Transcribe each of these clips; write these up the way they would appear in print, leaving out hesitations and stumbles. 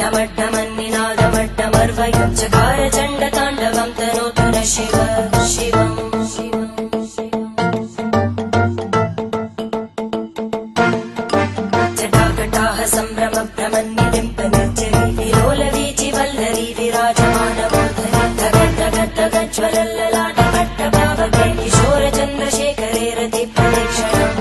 ढमड्ढमन्निनादमड्ढमर्वयं चकार चण्डताण्डवं तनोतु न शिव शिवम् जटाकटाह सम्भ्रमभ्रमन्निलिम्पनिर्जरी विलोलवीचिवल्लरी विराजमानमूर्धनि धगद्धगद्धगज्ज्वलल्ललाटभट्टभावके किशोरचन्द्रशेखरे रतिप्रदक्षिणम्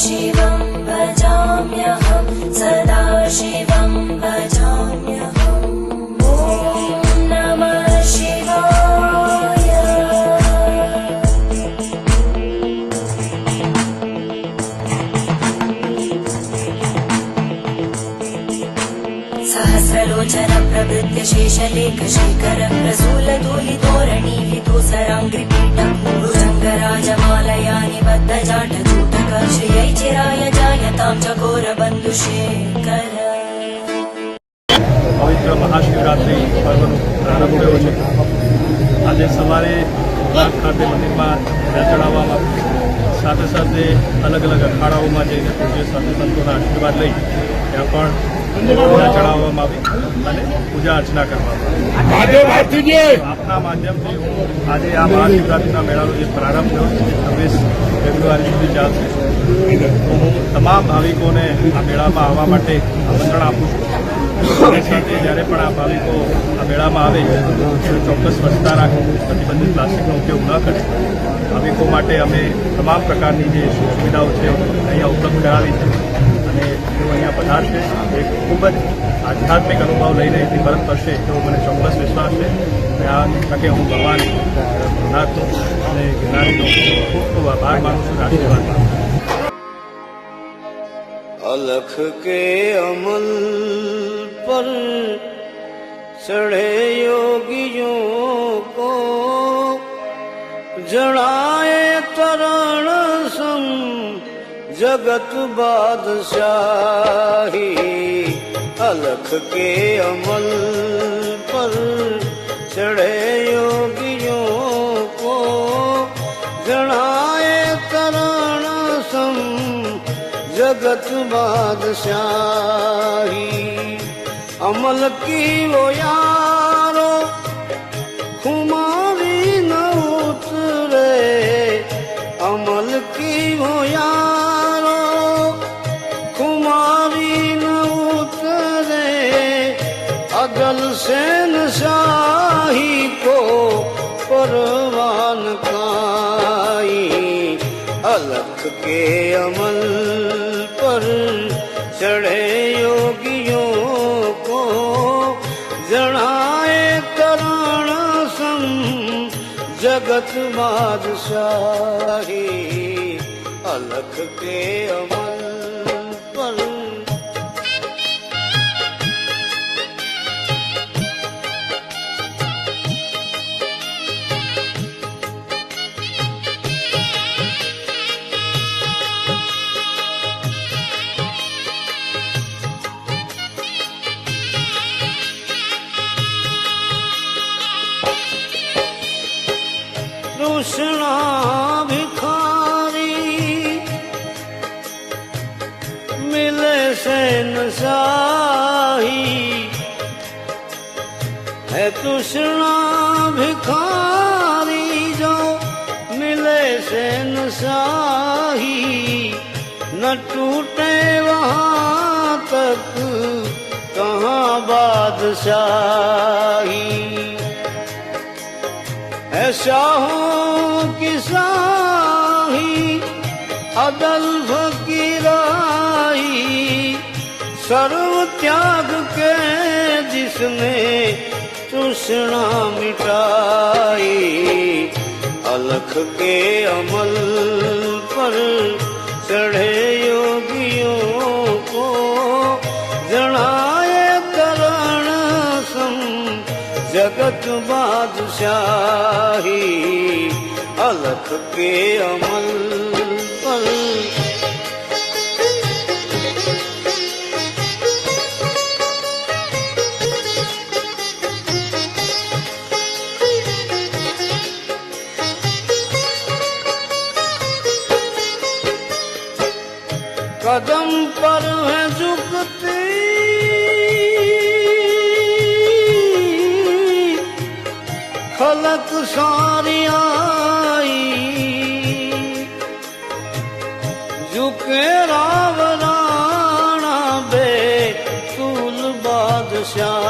शिवं भजाम्यहं सदा शिवं भजाम्यहम् ॐ नमः शिवाय सहस्रलोचन प्रभृत्य शेषलेखशेखर प्रसूलधूलितोरणी विदूसराङ्घ्रिपीठम् भुजङ्गराजमालया निबद्धजाटचूटक श्रियै चिराय जायतां चकोरबन्धुशेखर पवित्र महाशिवरात्रि पर्वનો પ્રારંભ થયો છે। આજે સવારે નાગ ખાતે મંદિરમાં ધજા ચડાવવામાં સાથે સાથે અલગ અલગ અખાડાઓમાં જઈને પૂજ્ય સાધુ સંતોના આશીર્વાદ લઈ ત્યાં પણ ધજા ચડાવવામાં આવી અને પૂજા અર્ચના કરવામાં આવી। આપના માધ્યમથી આજે આ મહાશિવરાત્રિના મેળાનો જે પ્રારંભ થયો છે 26 ફેબ્રુઆરી સુધી ચાલશે તો હું તમામ ભાવિકોને આ મેળામાં આવવા માટે આમંત્રણ આપું છું। સાથે સાથે જ્યારે પણ આ ભાવિકો આ મેળામાં આવે તો ચોક્કસ સ્વચ્છતા રાખે, પ્રતિબંધિત પ્લાસ્ટિકનો ઉપયોગ ન કરે। ભાવિકો માટે અમે તમામ પ્રકારની જે સુવિધાઓ છે અહીંયા ઉપલબ્ધ કરાવી છે અને તેઓ અહીંયા પધારશે એક ખૂબ જ આધ્યાત્મિક અનુભવ લઈને અહીંથી પરત ફરશે એવો મને ચોક્કસ વિશ્વાસ છે અને આ તકે હું ભગવાન ભોળાનાથનો અને ગિરનારીનો ખૂબ ખૂબ આભાર માનું છું, આશીર્વાદ માનું છું। अलख के अमल पर चढ़े योगियों को जड़ाए तरण सम जगत बादशाही। अलख के अमल पर चढ़े योगियों को जड़ाए तरण सम जगत बादशाही। अमल की वो यारो खुमारी न उतरे, अमल की वो यारो खुमारी न उतरे। अगल से शाही को परवान काई। अलख के अमल पर चढ़े योगियों को जड़ाए तरण सम जगत बादशाही। अलख के अमल पर तृष्णा भिखारी मिले से नशाही है। तृष्णा भिखारी जो मिले से नशाही। न टूटे वहाँ तक कहाँ बादशाही। है शाहों की शाही अदल फकीराई, सर्व त्याग के जिसने तृष्णा मिटाई। अलख के अमल पर चढ़े योगियों को जनाए तरण सम जगत बादशाही। अलख के अमल पर कदम पर है झुकती खलक सारी आई। झुके रावराणा बेतुल बादशाही।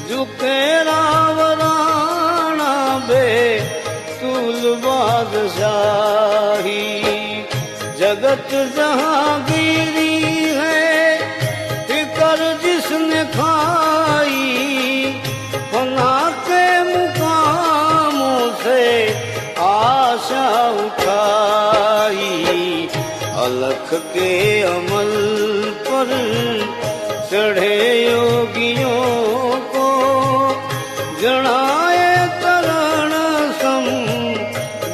झुके रावराणा बेतुल बादशाही। जगत जहांगीरी है फिकर जिसने खाई। फना के मुकामों से आशा उठाई। अलख के अमल पर चढ़े योगियों को जनाए तरण सम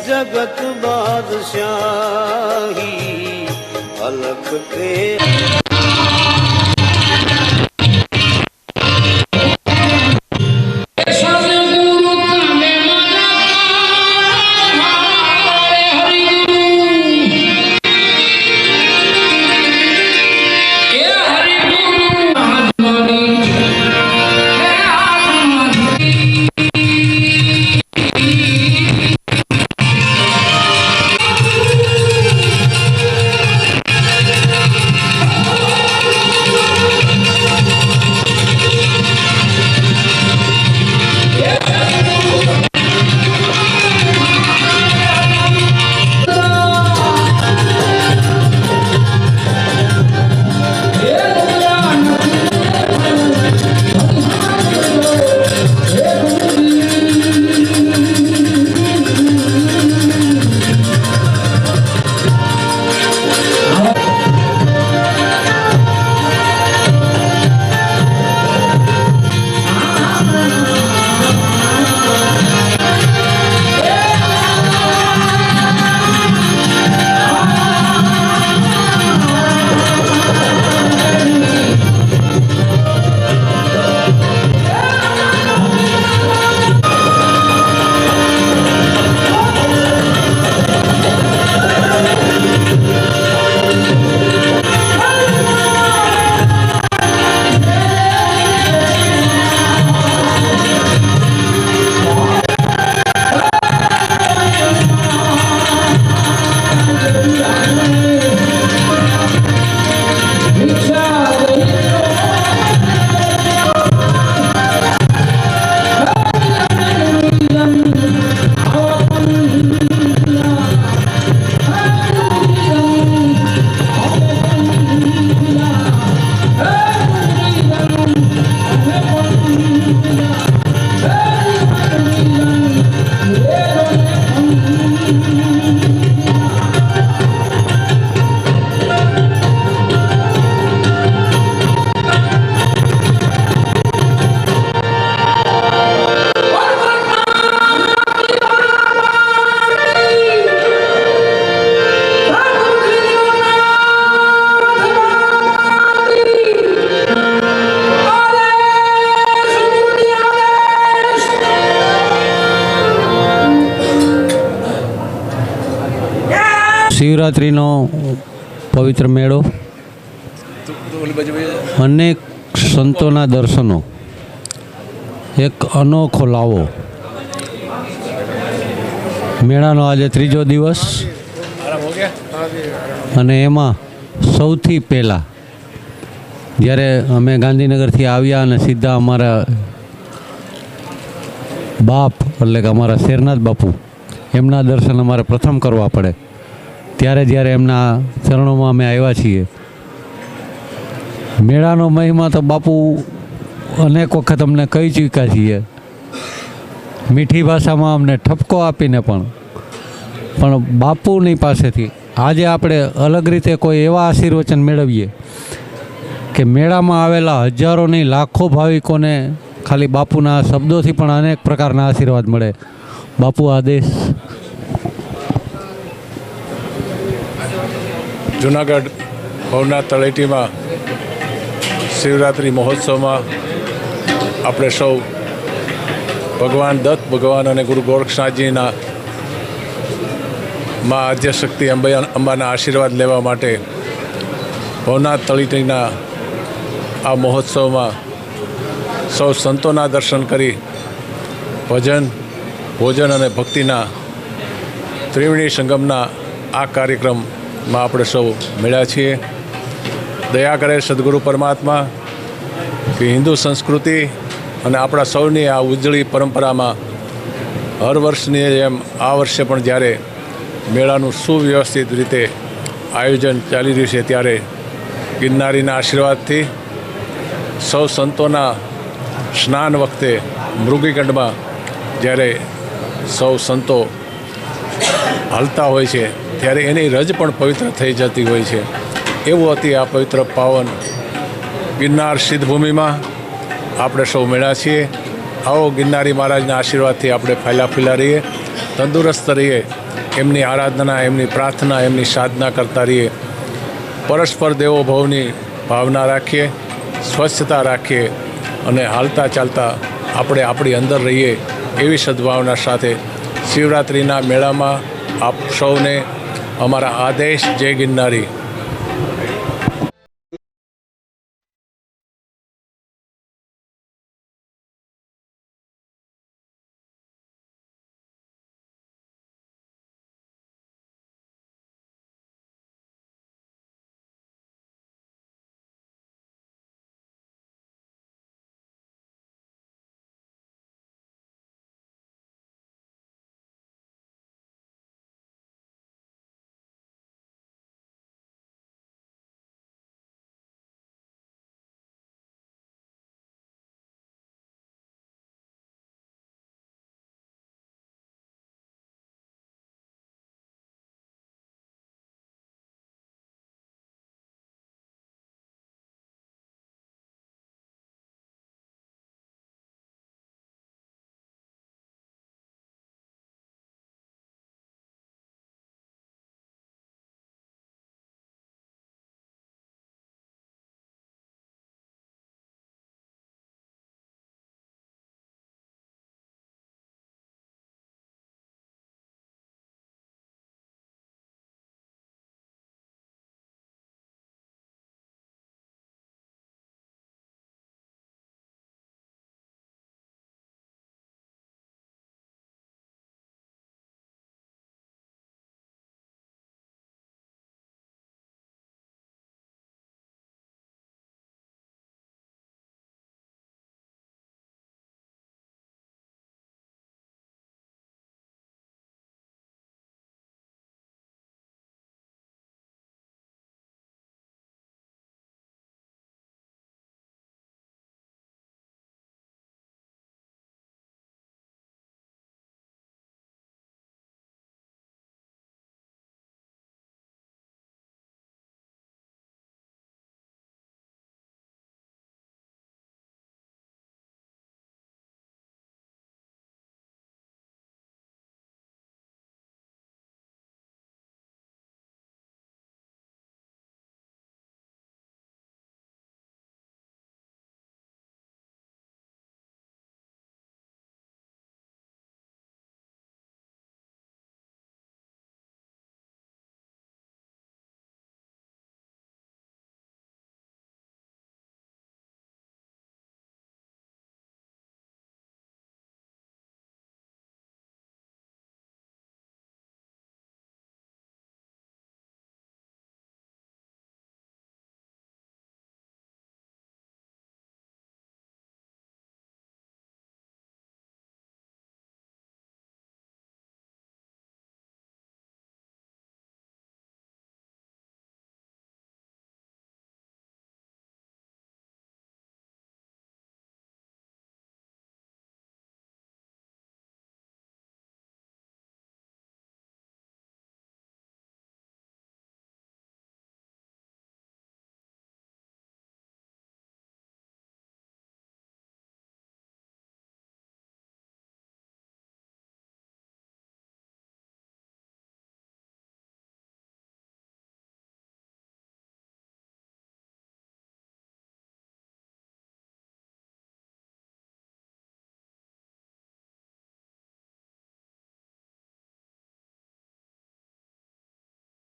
जगत बादशाही। अलख के શિવરાત્રિનો પવિત્ર મેળો, અનેક સંતોના દર્શનો, એક અનોખો લાવો. મેળાનો આજે ત્રીજો દિવસ. અને એમાં સૌથી પહેલાં જ્યારે અમે ગાંધીનગરથી આવ્યા અને સીધા અમારા બાપ એટલે કે અમારા શેરનાથ બાપુ એમના દર્શન અમારે પ્રથમ કરવા પડે, ત્યારે જ્યારે એમના ચરણોમાં અમે આવ્યા છીએ. મેળાનો મહિમા તો બાપુ અનેક વખત અમને કહી ચૂક્યા છીએ, મીઠી ભાષામાં અમને ઠપકો આપીને પણ બાપુની પાસેથી આજે આપણે અલગ રીતે કોઈ એવા આશીર્વચન મેળવીએ કે મેળામાં આવેલા હજારો નહીં લાખો ભાવિકોને ખાલી બાપુના શબ્દોથી પણ અનેક પ્રકારના આશીર્વાદ મળે. બાપુ આદેશ. જુનાગઢ ભવનાથ તળેટીમાં શિવરાત્રિ મહોત્સવમાં આપણે સૌ ભગવાન દત્ત ભગવાન અને ગુરુ ગોરક્ષનાથજીના મા આદ્યશક્તિ અંબાના આશીર્વાદ લેવા માટે ભવનાથ તળેટીના આ મહોત્સવમાં સૌ સંતોના દર્શન કરી ભજન ભોજન અને ભક્તિના ત્રિવેણી સંગમના આ કાર્યક્રમમાં આપણે સૌ મળ્યા છીએ. દયા કરે સદગુરુ પરમાત્મા કે હિન્દુ સંસ્કૃતિ અને આપણા સૌની આ ઉજળી પરંપરામાં હર વર્ષની જેમ આ વર્ષે પણ જ્યારે મેળાનું સુવ્યવસ્થિત રીતે આયોજન ચાલી રહ્યું છે, ત્યારે ગિરનારીના આશીર્વાદથી સૌ સંતોના સ્નાન વખતે મૃગીકંડમાં જ્યારે સૌ સંતો હાલતા હોય છે ત્યારે એની રજ પણ પવિત્ર થઈ જતી હોય છે. એવું હતી આ પવિત્ર પાવન ગિરનાર સિદ્ધભૂમિમાં આપણે સૌ મળ્યા છીએ. આવો ગિરનારી મહારાજના આશીર્વાદથી આપણે ફાયલા ફીલા રહીએ, તંદુરસ્ત રહીએ, એમની આરાધના, એમની પ્રાર્થના, એમની સાધના કરતા રહીએ, પરસ્પર દેવો ભાવની ભાવના રાખીએ, સ્વચ્છતા રાખીએ અને હાલતા ચાલતા આપણે આપણી અંદર રહીએ એવી સદ્ભાવના સાથે શિવરાત્રિના મેળામાં આપ સૌને અમારા આદેશ. જય ગિરનારી.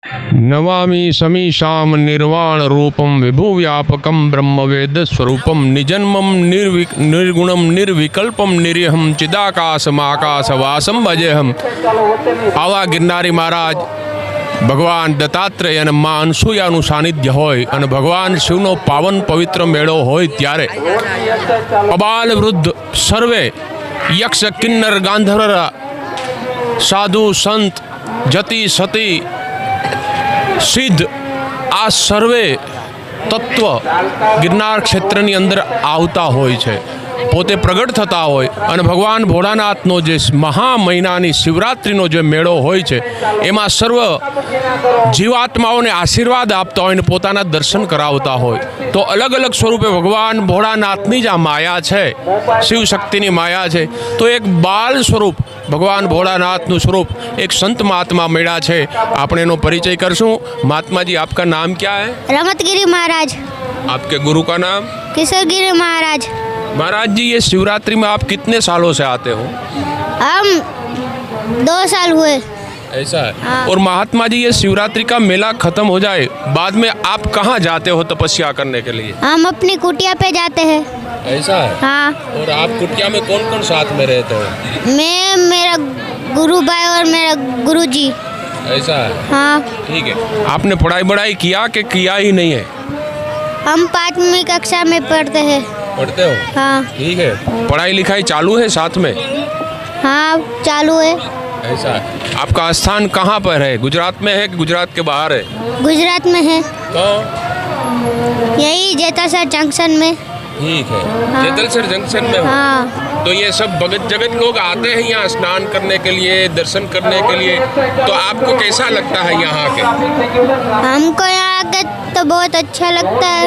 नमामि समीशाम निर्वाण रूपम विभुव्यापकम ब्रह्मवेद स्वरूपम निजन्मम निर्गुणम निर्विकल्पम निरीहम चिदाकाशमाकाशवासम भजेहम। आवा गिरनारी महाराज ભગવાન દત્તાત્રેય અને મા અનસૂયાનું સાનિધ્ય હોય અને ભગવાન શિવનો પાવન પવિત્ર મેળો હોય ત્યારે અબાલ વૃદ્ધ સર્વે યક્ષ કિન્નર ગાંધર્વ સાધુ સંત જતિ સતી સિદ્ધ આ સર્વે તત્વ ગિરનાર ક્ષેત્રની અંદર આવતા હોય છે, પોતે પ્રગટ થતા હોય અને ભગવાન ભોળાનાથનો જે મહા મહિનાની શિવરાત્રિનો જે મેળો હોય છે એમાં સર્વ જીવાત્માઓને આશીર્વાદ આપતા હોય અને પોતાના દર્શન કરાવતા હોય તો અલગ અલગ સ્વરૂપે ભગવાન ભોળાનાથની જ આ માયા છે, શિવ શક્તિની માયા છે। તો એક બાલ સ્વરૂપ ભગવાન ભોળાનાથનું સ્વરૂપ એક સંત મહાત્મા મળ્યા છે, આપણે એનો પરિચય કરશું। महात्मा जी आपका नाम क्या है? रमतगिरी महाराज। आपके गुरु का नाम? किशोरगिरी महाराज। महाराज जी ये शिवरात्रि में आप कितने सालों से आते हो? हम 2 साल हुए। ऐसा है। और महात्मा जी ये शिवरात्रि का मेला खत्म हो जाए बाद में आप कहाँ जाते हो तपस्या करने के लिए? हम अपनी कुटिया पे जाते हैं। ऐसा है। हाँ। और आप कुटिया में कौन कौन साथ में रहते हो? मैं, मेरा गुरु भाई और मेरा गुरुजी। ऐसा है। हाँ। ठीक है। आपने पढ़ाई बढ़ाई किया कि किया ही नहीं है? हम 5वीं कक्षा में पढ़ते हैं। पढ़ते हो? हाँ। ठीक है। पढ़ाई लिखाई चालू है साथ में? हाँ चालू है। ऐसा है। आपका स्थान कहाँ पर है? गुजरात में है कि गुजरात के बाहर है? गुजरात में है। तो यही जेतासर जंक्शन में। ठीक है। हाँ। जेतलसर जंक्शन में हो? हाँ। तो ये सब भगत जगत लोग आते हैं यहाँ स्नान करने के लिए, दर्शन करने के लिए, तो आपको कैसा लगता है यहाँ के? हमको यहाँ आके तो बहुत अच्छा लगता है।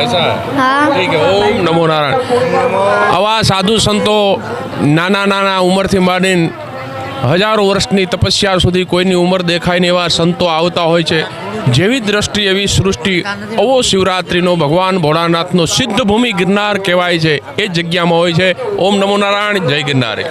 ऐसा है। हाँ। ठीक है। ओम नमो नारायण। આવા સાધુ સંતો નાના નાના ઉંમરથી માંડીને હજારો વર્ષની તપસ્યા સુધી કોઈની ઉંમર દેખાય ને એવા સંતો આવતા હોય છે। જેવી દ્રષ્ટિ એવી સૃષ્ટિ, આવો શિવરાત્રિનો ભગવાન ભોળાનાથનો સિદ્ધ ભૂમિ ગિરનાર કહેવાય છે એ જગ્યામાં હોય છે। ઓમ નમો નારાયણ, જય ગિરનારે।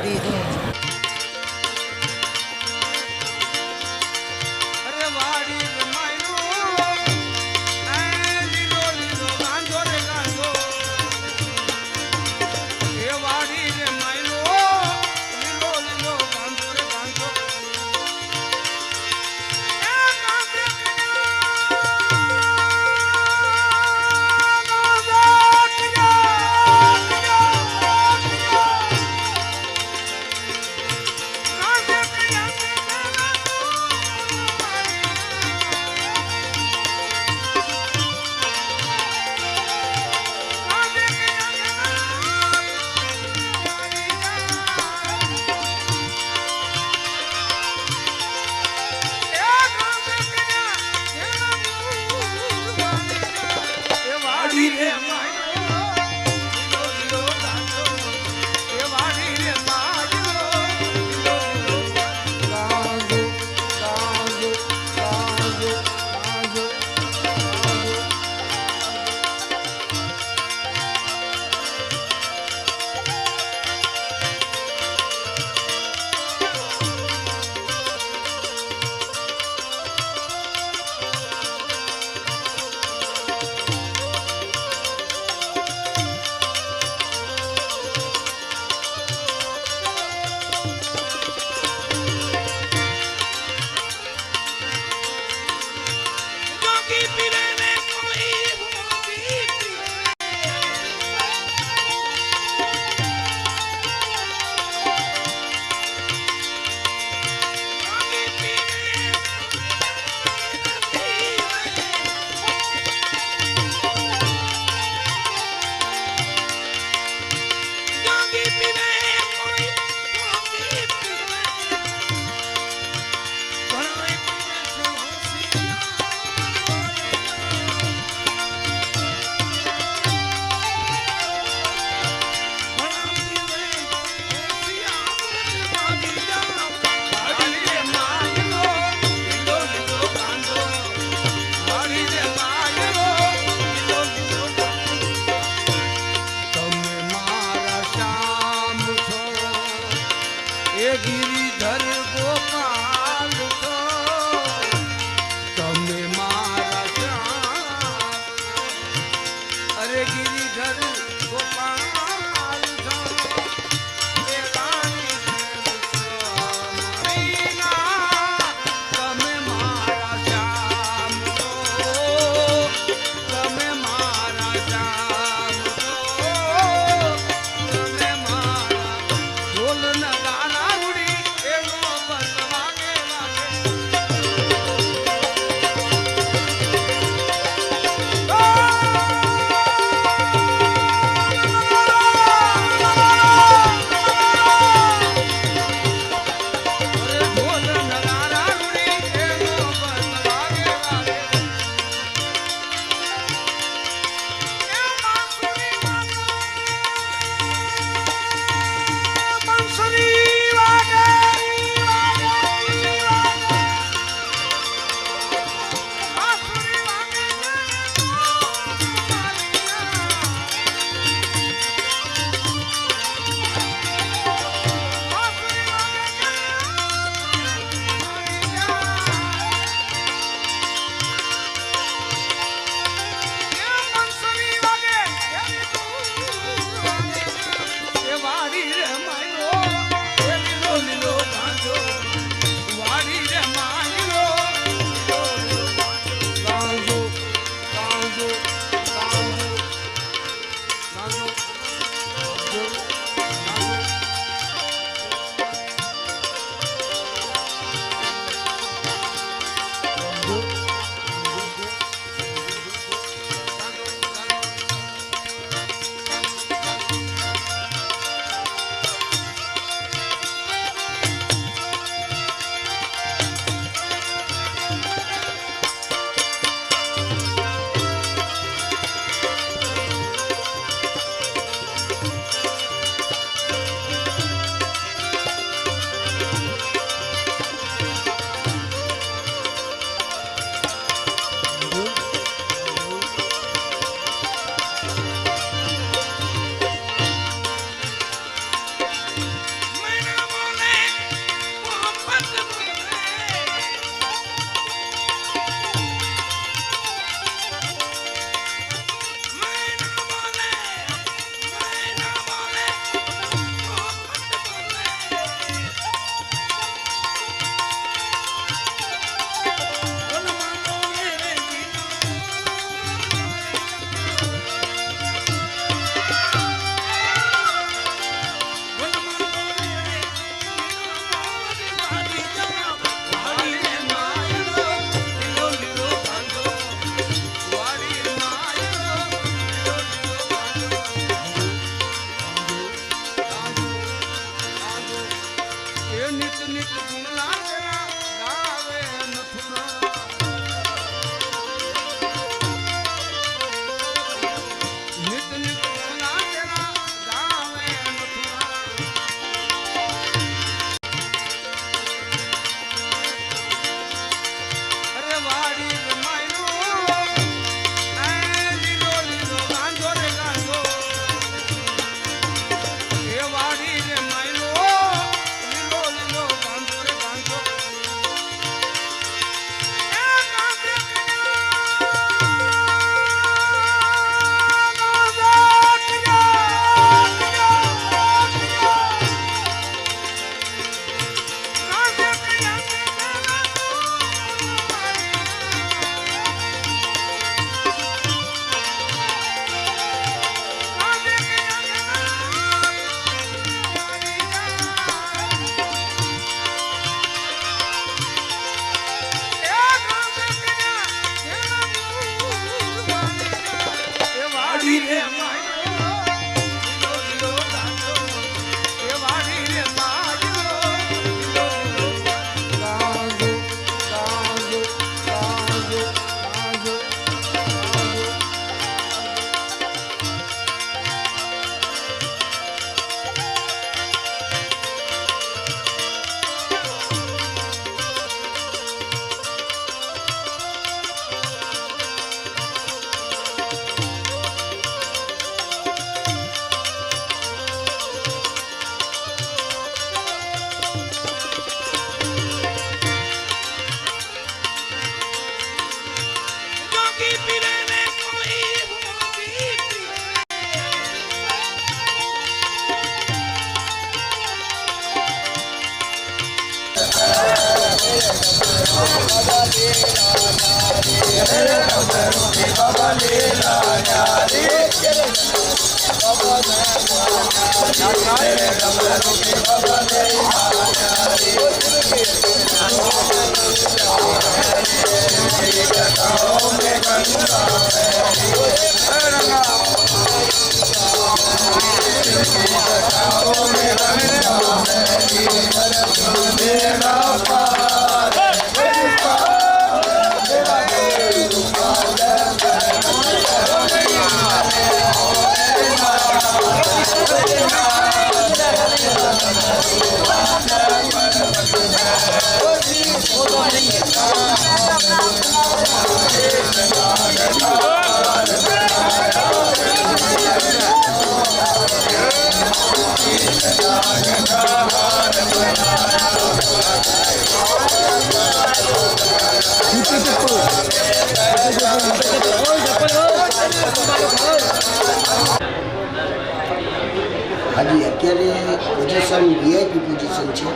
હાજી અત્યારે પોઝિશન વીઆઈપી પોઝિશન છે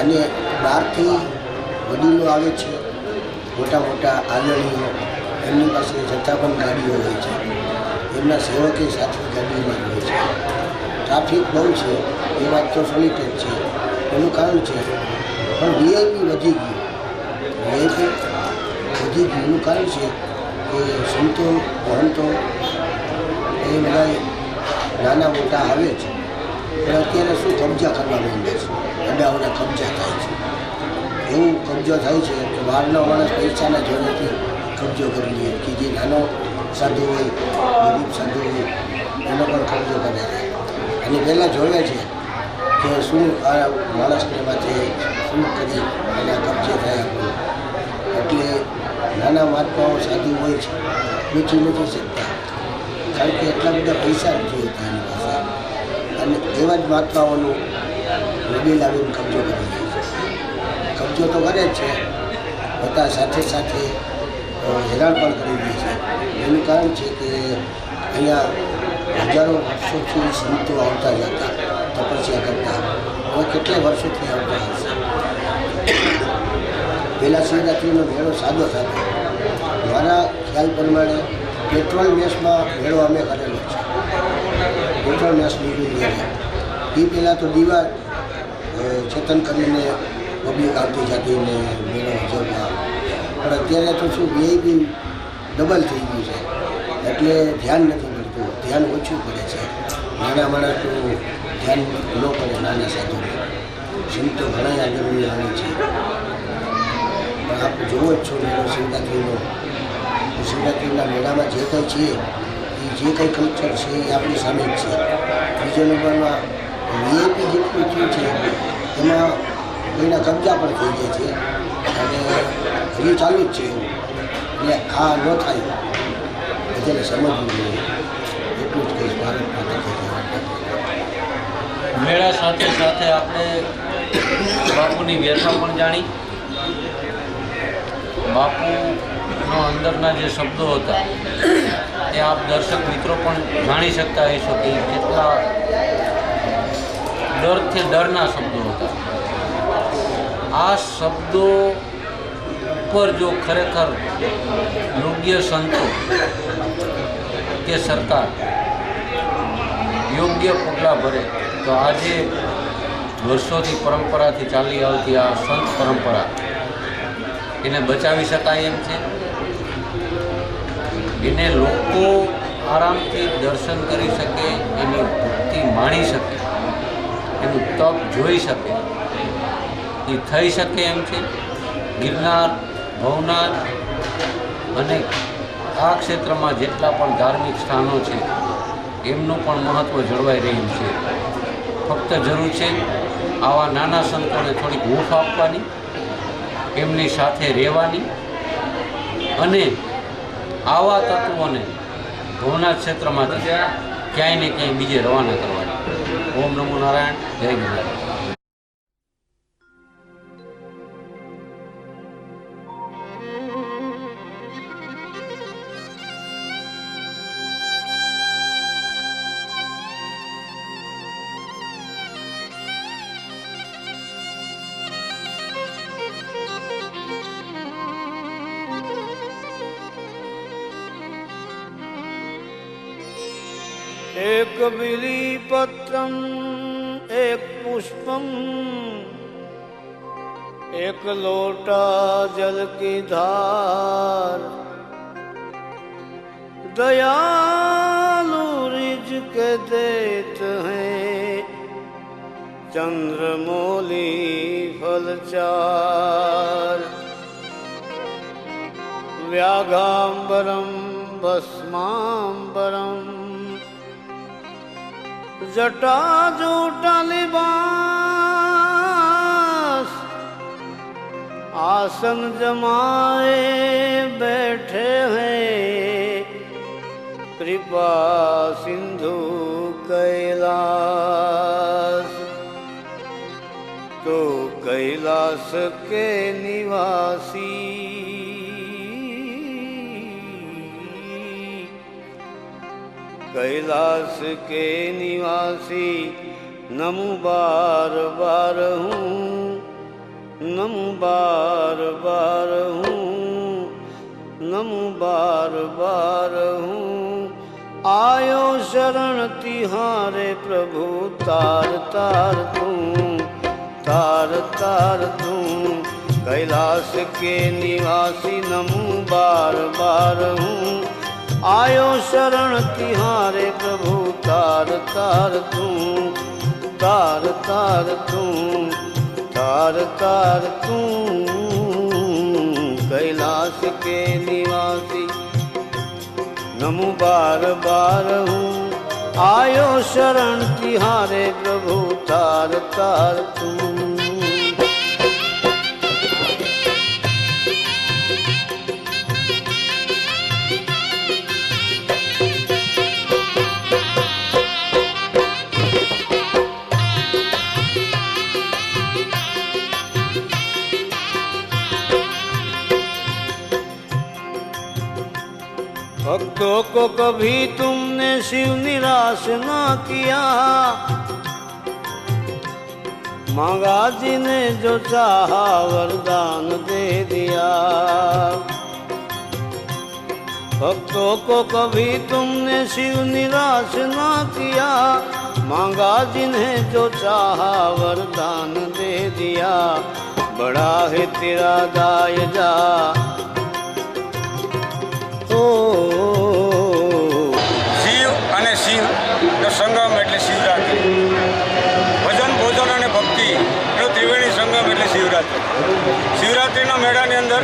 અને બહારથી વડીલો આવે છે, મોટા મોટા આદરણીઓ, એમની પાસે જથ્થાબંધ ગાડીઓ હોય છે, એમના સેવકે સાથે ગાડીમાં હોય છે. ટ્રાફિક બહુ છે એ વાત તો સોલિટેડ છે, એનું કારણ છે પણ વીઆઈપી વધી ગયું. વીઆઈપી વધી ગયું એનું કારણ છે કે સંતો મહંતો એ બધા નાના મોટા આવે છે, પણ અત્યારે શું કબજા કરવા માંગે છે, અડાવડા કબજા થાય છે. એવું કબજો થાય છે કે બહારનો માણસ પૈસાના જોડેથી કબજો કરી લે, કે જે નાનો સાધુ હોય, ગરીબ સાધુ હોય, એનો પણ કબજો કરે છે. અને પહેલાં જોવે છે કે શું આ માણસને માથે શું કરી અને કબજે થયા. એટલે નાના મહાત્માઓ સાધુ હોય છે, વેચી નથી શકતા, કારણ કે એટલા બધા પૈસા નથી હોતા એની પાસે. અને એવા જ મહાત્માઓનું વડીલ આવીને કબજો કરી દે છે. કબજો તો કરે જ છે, બધા સાથે સાથે હેરાન પણ કરી દે છે. એનું કારણ છે કે અહીંયા હજારો વર્ષોથી સંતો આવતા જ હતા, તપસ્યા કરતા. હવે કેટલાય વર્ષોથી આવતા હશે. પહેલાં શિવરાત્રિનો મેળો સાદો થતો. મારા ખ્યાલ પ્રમાણે પેટ્રોલ મેસમાં મેળો અમે કરેલો છે. પેટ્રોલ મેસ નીકળી એ પહેલાં તો દીવા ચેતન કરીને પબ્લિક આવતી જતીને મેળો ઉજવવા. પણ અત્યારે તો શું વીઆઈપી ડબલ થઈ ગયું છે, એટલે ધ્યાન નથી મળતું, ધ્યાન ઓછું પડે છે. નાના માણસનું ધ્યાન ન પડે, નાના સાધુને. સંતો ઘણા આગળ આવે છે, પણ આપ જોવો જ છો મેળો શિવરાત્રિનો. શિવરાત્રિના મેળામાં જે કંઈ છે એ જે કંઈ કલ્ચર છે એ આપણી સામે જ છે. બીજો નંબરમાં વીઆઈપી જેટલું થયું છે એમાં કોઈના કબજા પણ થઈ ગયા છે અને હજી ચાલુ જ છે એવું. એટલે આ ન થાય, બધાને સમજવું જોઈએ. એટલું જ કહીશ ભારત માટે. મેળા સાથે સાથે આપણે બાપુની વ્યથા પણ જાણી. બાપુનો અંદરના જે શબ્દો હતા એ આપ દર્શક મિત્રો પણ જાણી શકતા હશો કે કેટલા ડરથી ડરના શબ્દો હતા. આ શબ્દો ઉપર જો ખરેખર યોગ્ય સંતો કે સરકાર યોગ્ય પગલાં ભરે તો આજે વર્ષોથી પરંપરાથી ચાલી આવતી આ સંત પરંપરા એને બચાવી શકાય એમ છે. એને લોકો આરામથી દર્શન કરી શકે, એની ભક્તિ માણી શકે, એનું તપ જોઈ શકે, એ થઈ શકે એમ છે. ગિરનાર, ભવનાથ અને આ ક્ષેત્રમાં જેટલા પણ ધાર્મિક સ્થાનો છે એમનું પણ મહત્ત્વ જળવાઈ રહ્યું છે. ફક્ત જરૂર છે આવા નાના સંતોને થોડીક હૂંફ આપવાની, એમની સાથે રહેવાની અને આવા તત્વોને ભવનાથ ક્ષેત્રમાંથી ક્યાંય ને ક્યાંય બીજે રવાના કરવાની. ઓમ નમો નારાયણ. જય ગિરનાર. एक बिलीपत्रम एक पुष्पम एक लोटा जल की धार दयालु रिज के देते हैं चंद्रमौली फल चार व्याघांबरम भस्मांबरम जटाजूटा लिबास आसन जमाए बैठे हैं कृपा सिंधु कैलाश तो कैलाश के निवासी कैलाश के निवासी नमु बार बार हूँ नमु बार बार हूँ नमु बार बार हूँ आयो शरण तिहारे प्रभु तार तार तू तार तार तू कैलाश के निवासी नमु बार बार हूँ आयो शरण तिहारे प्रभु तार तार तू तार तार तू तार तार तू कैलाश के निवासी नमु बार बार हूँ आयो शरण तिहारे प्रभु तार तार तू भक्तों को कभी तुमने शिव निराश ना किया मांगा जी ने जो चाहा वरदान दे दिया भक्तों को कभी तुमने शिव निराश ना किया मांगा जिन्हें जो चाहा वरदान दे दिया बड़ा है तेरा दायजा શિવ અને શિવનો સંગમ એટલે શિવરાત્રિ ભજન ભોજન અને ભક્તિનો ત્રિવેણી સંગમ એટલે શિવરાત્રિ શિવરાત્રિના મેળાની અંદર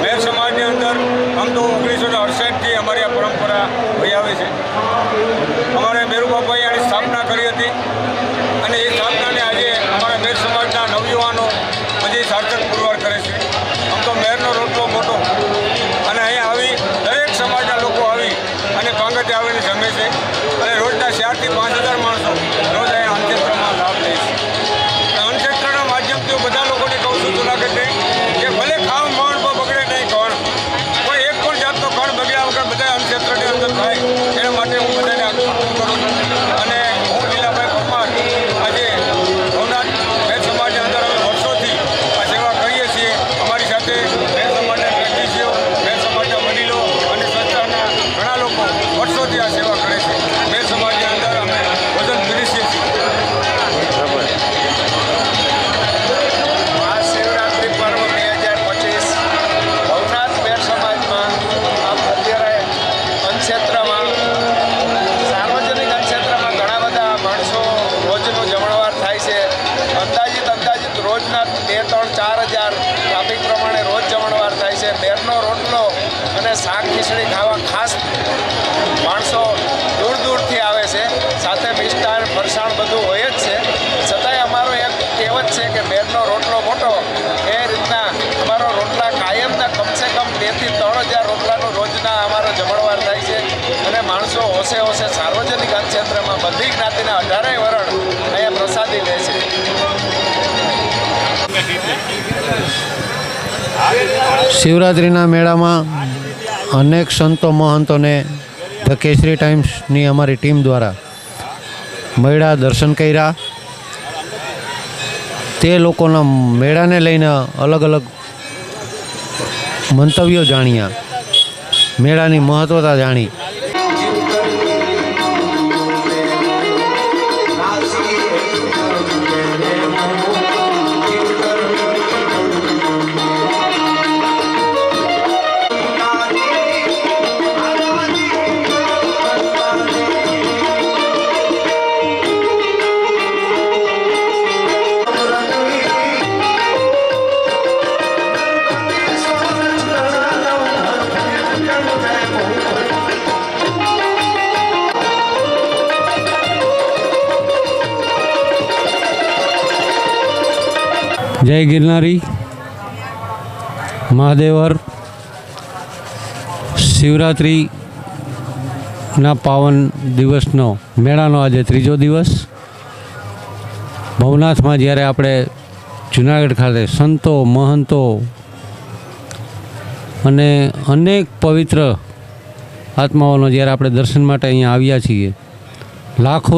મેર સમાજની અંદર આમ તો 1968થી અમારી આ પરંપરા વહી આવે છે અમારે મેરુબાપાએ આની સ્થાપના કરી હતી અને એ સ્થાપનાને આજે અમારા મેર સમાજના નવયુવાનો હજી સાર્થક પુરવાર કરે છે આમ તો મેરનો રોટલો મોટો અને અહીંયા આવી દરેક સમાજના લોકો આવી અને પાંગતે આવીને જમે છે અને રોજના 4,000 થી 5,000 માણસો રોજ અહીંયા અન્નક્ષેત્રમાં લાભ લે છે અન્નક્ષેત્રના માધ્યમથી હું બધા લોકોને કહું છું જુનાગઢને કે ભલે ખાવ મણ બગડે નહીં કણ પણ એક પણ જાતનો કણ બગડ્યા વગર બધા અન્નક્ષેત્રની અંદર થાય એના માટે હું બધાને આગ્રહ કરું છું અને હું લીલાભાઈ પરમાર આજે ભવનાથ મેર સમાજની અંદર અમે વર્ષોથી આ સેવા કરીએ છીએ અમારી સાથે મેર સમાજના વ્યક્તિઓ મેર સમાજના વડીલો અને સંસ્થાના ઘણા લોકો વર્ષોથી આ સેવા કરે છે મેર સમાજની અંદર અમે ભોજન પીરસીએ છીએ મહાશિવરાત્રિ પર્વ 2025 ભવનાથ મેર સમાજમાં અત્યારે અન્નક્ષેત્રમાં સાર્વજનિક અન્નક્ષેત્રમાં ઘણા બધા માણસો રોજનું જમણવાર થાય છે અંદાજિત રોજના 2-3-4 હજાર ટ્રાફિક પ્રમાણે રોજ જમણવાર થાય છે મેરનો રોટલો અને શાક ખીચડી ખાવા ખાસ માણસો દૂર દૂરથી આવે છે સાથે મિષ્ટાન ફરસાણ બધું હોય જ છે છતાંય અમારો એક કહેવત છે કે મેરનો રોટલો મોટો એ રીતના અમારો રોટલા કાયમના કમસે કમ 2-3 હજાર રોટલાનો રોજના અમારો જમણવાર થાય છે અને માણસો હોશે હોશે સાર્વજનિક અન્નક્ષેત્રમાં બધી જ્ઞાતિના 18 વરણ અહીંયા પ્રસાદી લે છે શિવરાત્રિના મેળામાં અનેક સંતો મહંતોને ધ કેસરી ટાઈમ્સની અમારી ટીમ દ્વારા મેળા દર્શન કર્યા તે લોકોના મેળાને લઈને અલગ અલગ મંતવ્યો જાણ્યા મેળાની મહત્વતા જાણી જય ગિરનારી મહાદેવર શિવરાત્રિના પાવન દિવસનો મેળાનો આજે ત્રીજો દિવસ. ભવનાથમાં જ્યારે આપણે જુનાગઢ ખાતે સંતો મહંતો અને અનેક પવિત્ર આત્માઓનો જ્યારે આપણે દર્શન માટે અહીંયા આવ્યા છીએ, લાખો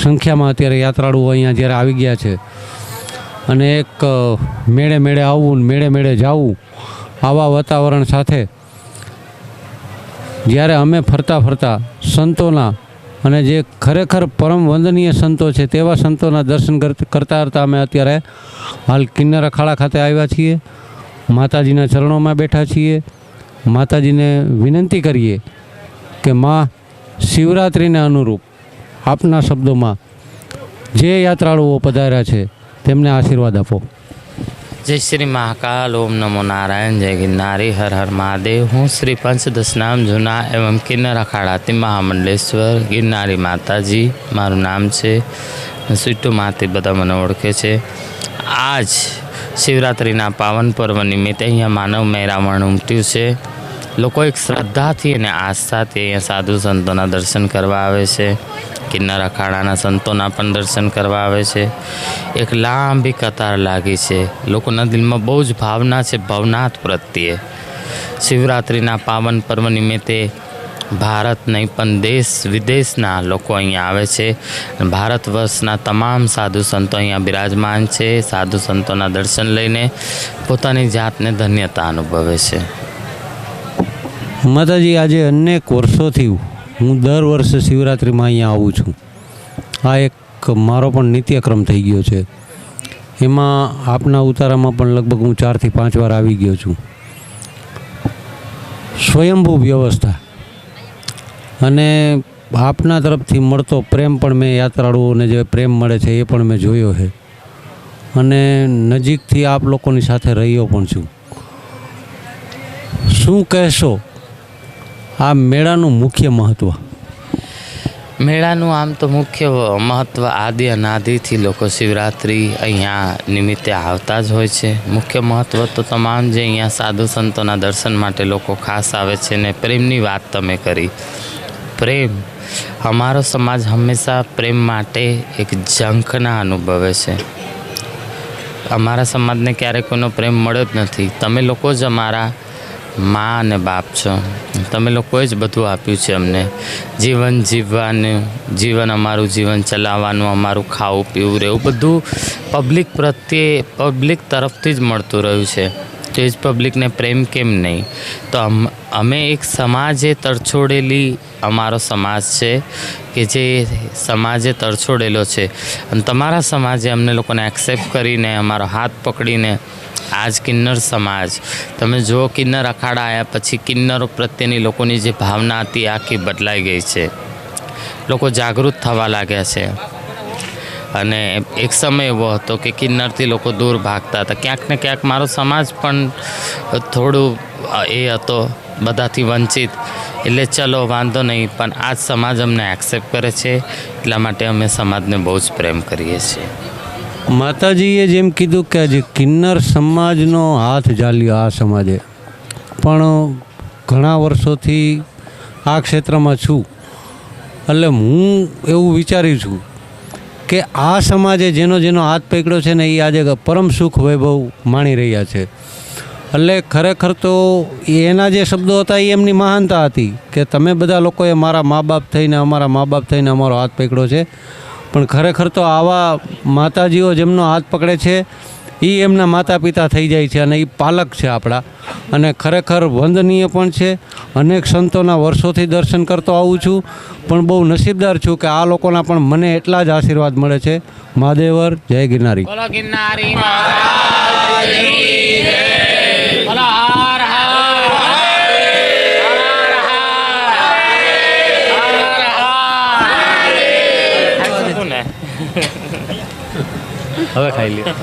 સંખ્યામાં અત્યારે યાત્રાળુઓ અહીંયા જ્યારે આવી ગયા છે અને એક મેળે મેળે આવવું ને મેળે મેળે જવું, આવા વાતાવરણ સાથે જ્યારે અમે ફરતા ફરતા સંતોના અને જે ખરેખર પરમ વંદનીય સંતો છે તેવા સંતોના દર્શન કરતા કરતાં અમે અત્યારે હાલ કિન્નર અખાડા ખાતે આવ્યા છીએ. માતાજીના ચરણોમાં બેઠા છીએ. માતાજીને વિનંતી કરીએ કે માં શિવરાત્રિને અનુરૂપ આપના શબ્દોમાં જે યાત્રાળુઓ પધાર્યા છે તેમને આશીર્વાદ આપો. જય શ્રી મહાકાલ, ઓમ નમો નારાયણ, જય ગિરનારી, હર હર મહાદેવ. હું શ્રી પંચદશ નામ જૂના એવં કિન્નર અખાડાથી મહામંડલેશ્વર ગિરનારી માતાજી મારું નામ છે. સ્વીટુ માથી બધા મને ઓળખે છે. આજ શિવરાત્રિના પાવન પર્વ નિમિત્તે અહીંયા માનવ મેળામણ ઉમટ્યું છે. લોકો એક શ્રદ્ધાથી અને આસ્થાથી અહીંયા સાધુ સંતોના દર્શન કરવા આવે છે. કિન્નર અખાડાના સંતોના પણ દર્શન કરવા આવે છે. એક લાંબી કતાર લાગી છે. લોકોના દિલમાં બહુ જ ભાવના છે ભવનાથ પ્રત્યે. શિવરાત્રિના પાવન પર્વ નિમિત્તે ભારત નહીં પણ દેશ વિદેશના લોકો અહીંયા આવે છે. ભારત વર્ષના તમામ સાધુ સંતો અહીંયા બિરાજમાન છે. સાધુ સંતોના દર્શન લઈને પોતાની જાતને ધન્યતા અનુભવે છે. માતાજી, આજે અનેક વર્ષોથી હું દર વર્ષે શિવરાત્રિમાં અહીંયા આવું છું. આ એક મારો પણ નિત્યક્રમ થઈ ગયો છે. એમાં આપના ઉતારામાં પણ લગભગ હું 4 થી 5 વાર આવી ગયો છું. સ્વયંભૂ વ્યવસ્થા અને આપના તરફથી મળતો પ્રેમ પણ મેં યાત્રાળુઓને જે પ્રેમ મળે છે એ પણ મેં જોયો છે અને નજીકથી આપ લોકોની સાથે રહ્યો પણ છું. શું કહેશો આ મેળાનું મુખ્ય મહત્ત્વ? મેળાનું આમ તો મુખ્ય મહત્ત્વ આદિ અનાદિથી લોકો શિવરાત્રિ અહીંયા નિમિત્તે આવતા જ હોય છે. મુખ્ય મહત્ત્વ તો તમામ જે અહીંયા સાધુ સંતોના દર્શન માટે લોકો ખાસ આવે છે. ને પ્રેમની વાત તમે કરી. પ્રેમ, અમારો સમાજ હંમેશા પ્રેમ માટે એક ઝંખના અનુભવે છે. અમારા સમાજને ક્યારેય કોઈનો પ્રેમ મળ્યો જ નથી. તમે લોકો જ અમારા મા અને બાપ છો. તમે લોકોએ જ બધું આપ્યું છે અમને. જીવન જીવવાનું, જીવન અમારું જીવન ચલાવવાનું, અમારું ખાવું પીવું રહેવું બધું પબ્લિક પ્રત્યે પબ્લિક તરફથી જ મળતું રહ્યું છે. તો એ જ પબ્લિકને પ્રેમ કેમ નહીં? તો અમે એક સમાજે તરછોડેલી અમારો સમાજ છે કે જે સમાજે તરછોડેલો છે અને તમારા સમાજે અમને લોકોને એક્સેપ્ટ કરીને અમારો હાથ પકડીને આજ કિન્નર સમાજ, તમે જુઓ કિન્નર અખાડા આવ્યા પછી કિન્નરો પ્રત્યેની લોકોની જે ભાવના હતી આખી બદલાઈ ગઈ છે. લોકો જાગૃત થવા લાગ્યા છે અને એક સમય એવો હતો કે કિન્નરથી લોકો દૂર ભાગતા હતા. ક્યાંક ને ક્યાંક મારો સમાજ પણ થોડું એ હતો બધાથી વંચિત. એટલે ચલો વાંધો નહીં, પણ આજ સમાજ અમને એક્સેપ્ટ કરે છે. એટલા માટે અમે સમાજને બહુ જ પ્રેમ કરીએ છીએ. માતાજીએ જેમ કીધું કે આજે કિન્નર સમાજનો હાથ ઝાલ્યો આ સમાજે, પણ ઘણા વર્ષોથી આ ક્ષેત્રમાં છું એટલે હું એવું વિચાર્યું છું કે આ સમાજે જેનો જેનો હાથ પકડ્યો છે ને એ આજે પરમ સુખ વૈભવ માણી રહ્યા છે. એટલે ખરેખર તો એના જે શબ્દો હતા એ એમની મહાનતા હતી કે તમે બધા લોકોએ મારા મા બાપ થઈને અમારા મા બાપ થઈને અમારો હાથ પકડ્યો છે. પણ ખરેખર તો આવા માતાજીઓ જેમનો હાથ પકડે છે એ એમના માતા પિતા થઈ જાય છે અને એ પાલક છે આપણા. અને ખરેખર વંદનીય પણ છે. અનેક સંતોના વર્ષોથી દર્શન કરતો આવું છું, પણ બહુ નસીબદાર છું કે આ લોકોના પણ મને એટલા જ આશીર્વાદ મળે છે. મહાદેવર, જય ગિરનારી. હવે ખાઈ લ્યો.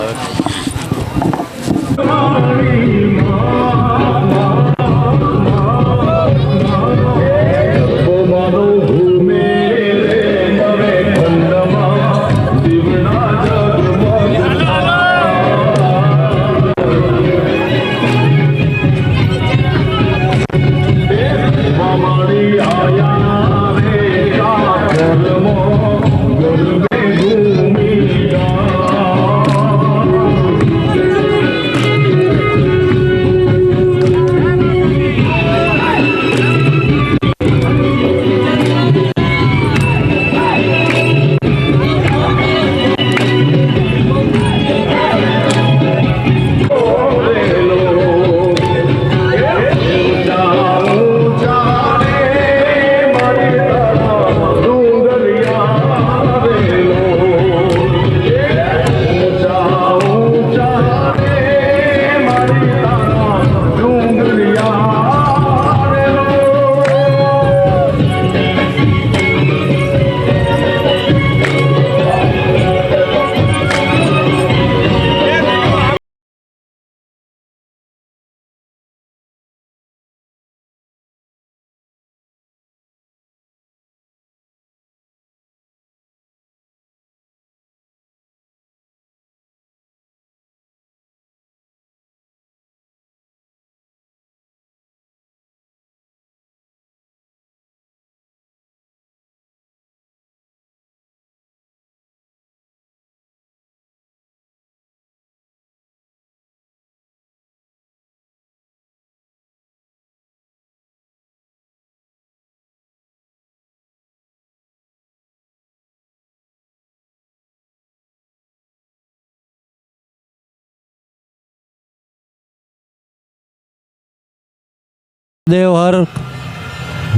દેવ હર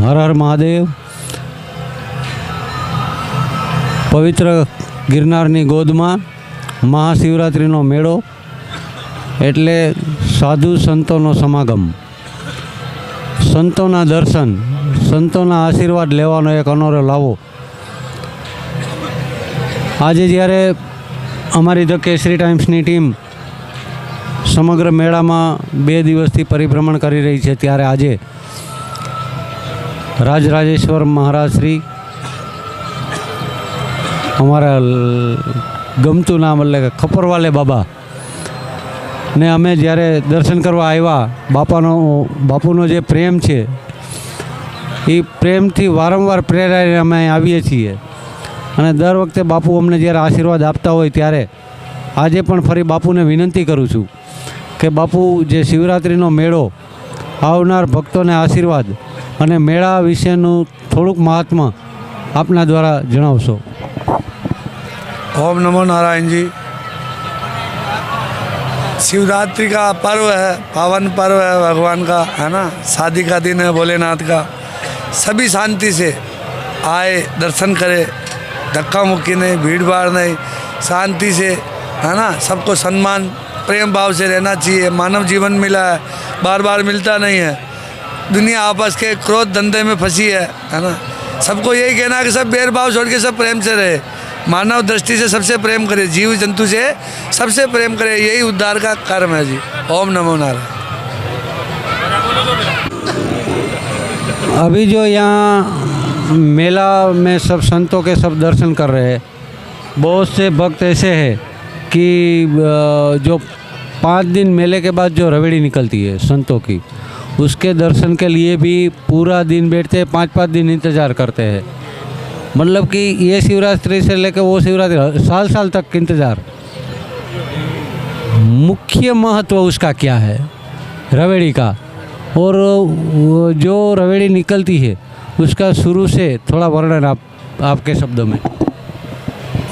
હર મહાદેવ. પવિત્ર ગિરનારની ગોદમાં મહાશિવરાત્રિનો મેળો એટલે સાધુ સંતોનો સમાગમ, સંતોના દર્શન, સંતોના આશીર્વાદ લેવાનો એક અનોરો લાવો. આજે જ્યારે અમારી ધ કેસરી ટાઈમ્સની ટીમ સમગ્ર મેળામાં 2 દિવસથી પરિભ્રમણ કરી રહી છે, ત્યારે આજે રાજરાજેશ્વર મહારાજ શ્રી, અમારા ગમતું નામ એટલે કે ખપરવાલે બાબા ને અમે જ્યારે દર્શન કરવા આવ્યા, બાપુનો જે પ્રેમ છે એ પ્રેમથી વારંવાર પ્રેરાઈને અમે અહીં આવીએ છીએ. અને દર વખતે બાપુ અમને જ્યારે આશીર્વાદ આપતા હોય ત્યારે આજે પણ ફરી બાપુને વિનંતી કરું છું કે બાપુ જે શિવરાત્રિનો મેળો, આવનાર ભક્તોને આશીર્વાદ અને મેળા વિશેનું થોડુંક મહાત્મ્ય આપના દ્વારા જણાવશો. ओम नमो नारायण जी। शिवरात्रि का पर्व है, पावन पर्व है भगवान का, है ना। शादी का दिन है भोलेनाथ का। सभी शांति से आए, दर्शन करे, धक्का मुक्की नहीं, भीड़ भाड़ नहीं, शांति से, है ना। सबको सम्मान प्रेम भाव से रहना चाहिए। मानव जीवन मिला है, बार बार मिलता नहीं है। दुनिया आपस के क्रोध धंधे में फंसी है ना। सबको यही कहना है कि सब भेदभाव छोड़ के सब प्रेम से रहे, मानव दृष्टि से सबसे प्रेम करे, जीव जंतु से सबसे प्रेम करे, यही उद्धार का कर्म है जी। ओम नमो नारायण। अभी जो यहाँ मेला में सब संतों के सब दर्शन कर रहे हैं, बहुत से भक्त ऐसे हैं कि जो 5 दिन मेले के बाद जो रवेड़ी निकलती है संतों की, उसके दर्शन के लिए भी पूरा दिन बैठते हैं, 5-5 दिन इंतज़ार करते हैं। मतलब कि ये शिवरात्रि से लेकर वो शिवरात्रि, साल साल तक इंतज़ार। मुख्य महत्व उसका क्या है रवेड़ी का, और जो रवेड़ी निकलती है उसका शुरू से थोड़ा वर्णन आपके शब्दों में।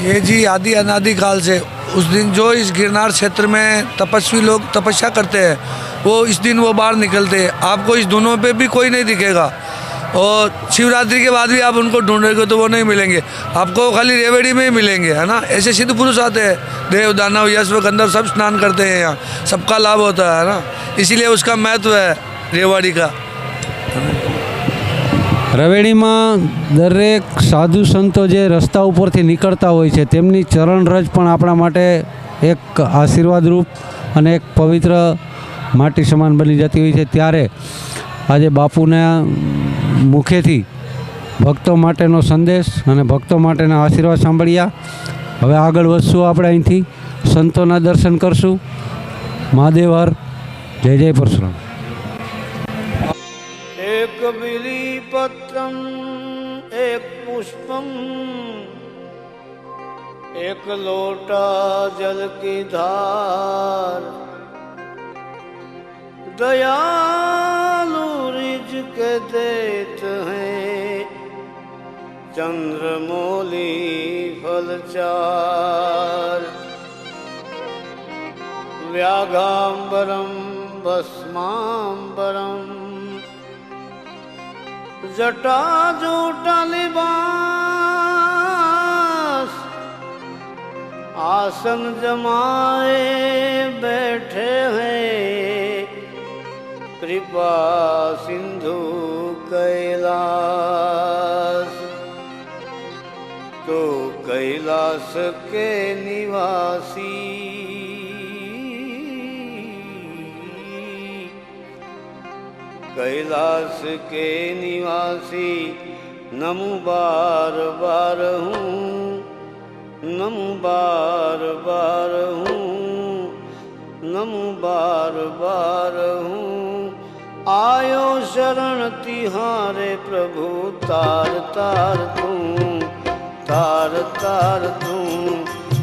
ये जी आदि अनादि काल से उस दिन जो इस गिरनार क्षेत्र में तपस्वी लोग तपस्या करते हैं, वो इस दिन वो बाहर निकलते हैं। आपको इस दोनों पे भी कोई नहीं दिखेगा, और शिवरात्रि के बाद भी आप उनको ढूंढेंगे तो वो नहीं मिलेंगे, आपको खाली रेवड़ी में ही मिलेंगे, है ना। ऐसे सिद्ध पुरुष आते हैं, देव दानव यश व गंधर्व सब स्नान करते हैं यहाँ, सबका लाभ होता है ना। इसीलिए उसका महत्व है रेवाड़ी का। રવેડીમાં દરેક સાધુ સંતો જે રસ્તા ઉપરથી નીકળતા હોય છે, તેમની ચરણરજ પણ આપણા માટે એક આશીર્વાદરૂપ અને એક પવિત્ર માટી સમાન બની જતી હોય છે। ત્યારે આજે બાપુના મુખેથી ભક્તો માટેનો સંદેશ અને ભક્તો માટેના આશીર્વાદ સાંભળ્યા। હવે આગળ વધશું, આપણે અહીંથી સંતોના દર્શન કરશું। મહાદેવ હર, જય જય પરશુરામ। एक बिलीपत्रम एक पुष्पम एक लोटा जल की धार, दयालु रिज के देते हैं चंद्रमौली फल चार। व्याघांबरम भस्मांबरम जटा जूटा लिबास, आसन जमाए बैठे हैं कृपा सिंधु कैलाश। तो कैलाश के निवासी कैलाश के निवासी नमो बार बार हूँ, नमो बार बार हूँ, नमो बार बार हूँ। आयो शरण तिहारे प्रभु तार तार तू, तार तार तू।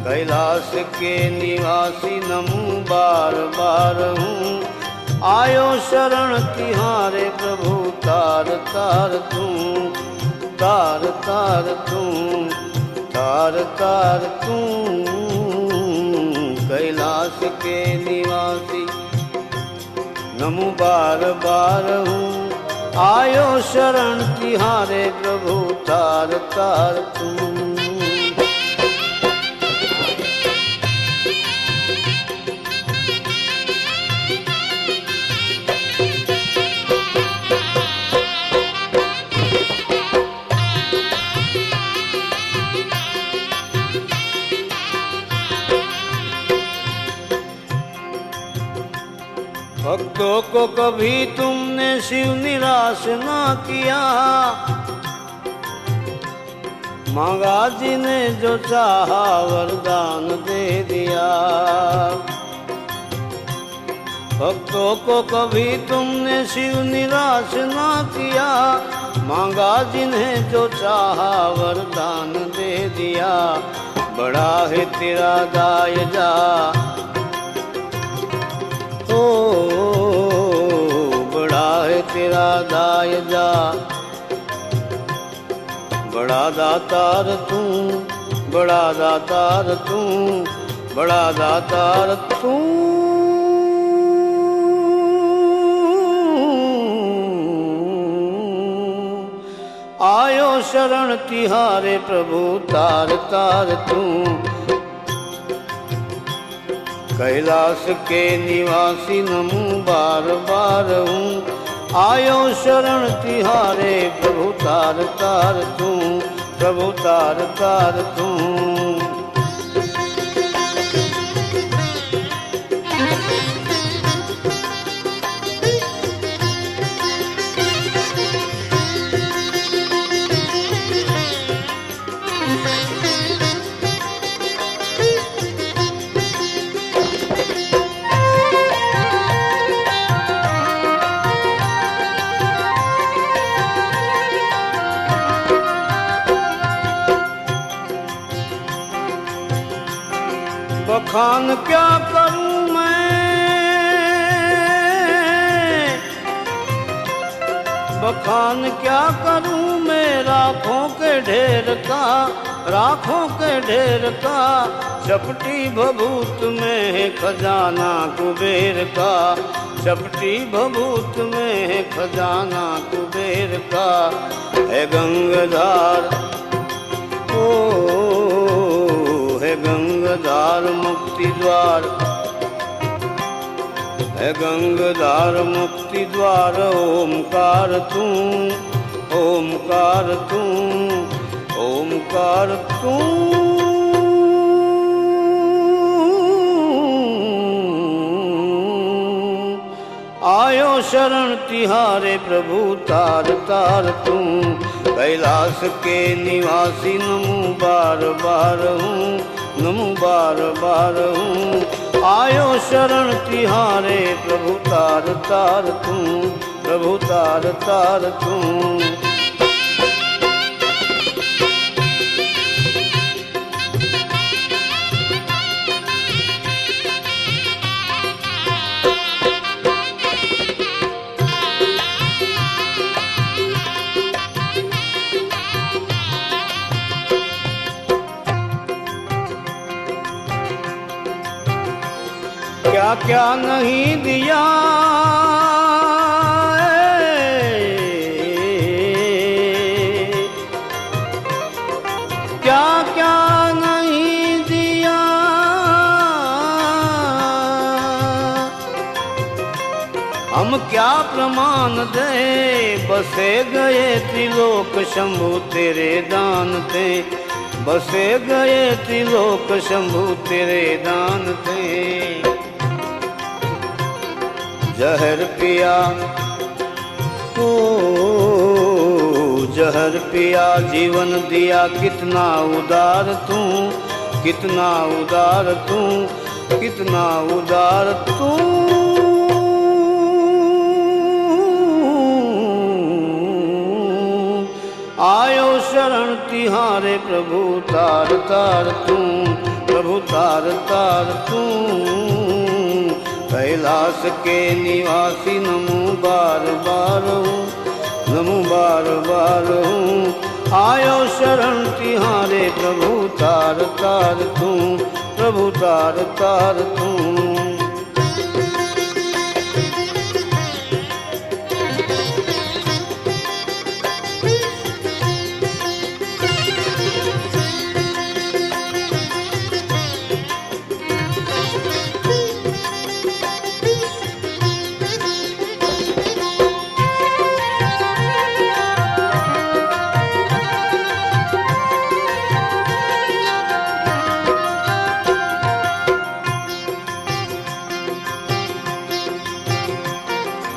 कैलाश के निवासी नमो बार बार हूँ, आयो शरण तिहारे प्रभु तार तार तू, तार तार तू, तार तार तू। कैलाश के निवासी नमो बार बार हूँ, आयो शरण तिहारे प्रभु तार तार तू। भक्तों को कभी तुमने शिव निराश ना किया, मांगा जिन्हें जो चाहा वरदान दे दिया। भक्तों को कभी तुमने शिव निराश ना किया, मांगा जिन्हें जो चाहा वरदान दे दिया। बड़ा है तेरा दायजा ओ बड़ा है तेरा दायजा, बड़ा दातार तू, बड़ा दातार तू, बड़ा दातार तू। आयो शरण तिहारे प्रभु तार तार तू। कैलाश के निवासी नमू बार बार हूँ, आयो शरण तिहारे प्रभु तार तार तू, प्रभु तार तार तू। बखान क्या करूं मैं, बखान क्या करूं मैं राखों के ढेर का, राखों के ढेर का। चपटी भभूत में है खजाना कुबेर का, चपटी भभूत में है खजाना कुबेर का। है गंगाधार ओ है गंगाधार मुक्ति द्वार, है गंगाधार मुक्ति द्वार। ओमकार तू, ओमकार तू, ओमकार तू। आयो शरण तिहारे प्रभु तार तार तू। कैलाश के निवासी नमो बार बार हूँ, नमो बार बार हूँ। आयो शरण तिहारे प्रभु तार तार तू, प्रभु तार तार तू। क्या क्या नहीं दिया क्या क्या नहीं दिया, हम क्या प्रमाण दे। बसे गए त्रिलोक शंभु तेरे दान थे, बसे गए त्रिलोक शंभु तेरे दान थे। जहर पिया ओ जहर पिया जीवन दिया, कितना उदार तू, कितना उदार तू, कितना उदार तू। आयो शरण तिहारे प्रभु तार तार तू, प्रभु तार तार तू। कैलाश के निवासी नमो बार बार हूँ, नमो बार बार हूँ। आयो शरण तिहारे प्रभु तार तार तू, प्रभु तार तार तू।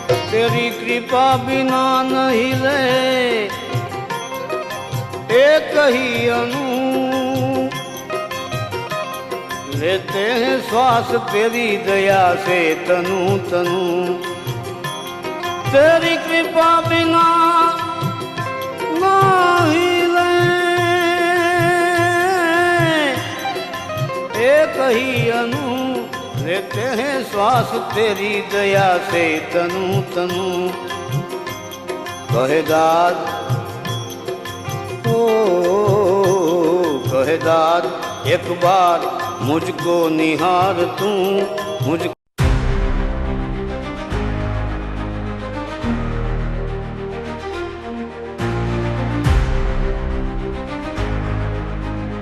तेरी कृपा बिना नहीं ले एक ही अनु लेते हैं श्वास तेरी दया से तनु तनु तेरी कृपा बिना नहीं ले एक ही अनु लेते हैं श्वास तेरी दया से तनु तनु कहे दाद ओ कहे दाद एक बार मुझको निहार तू मुझ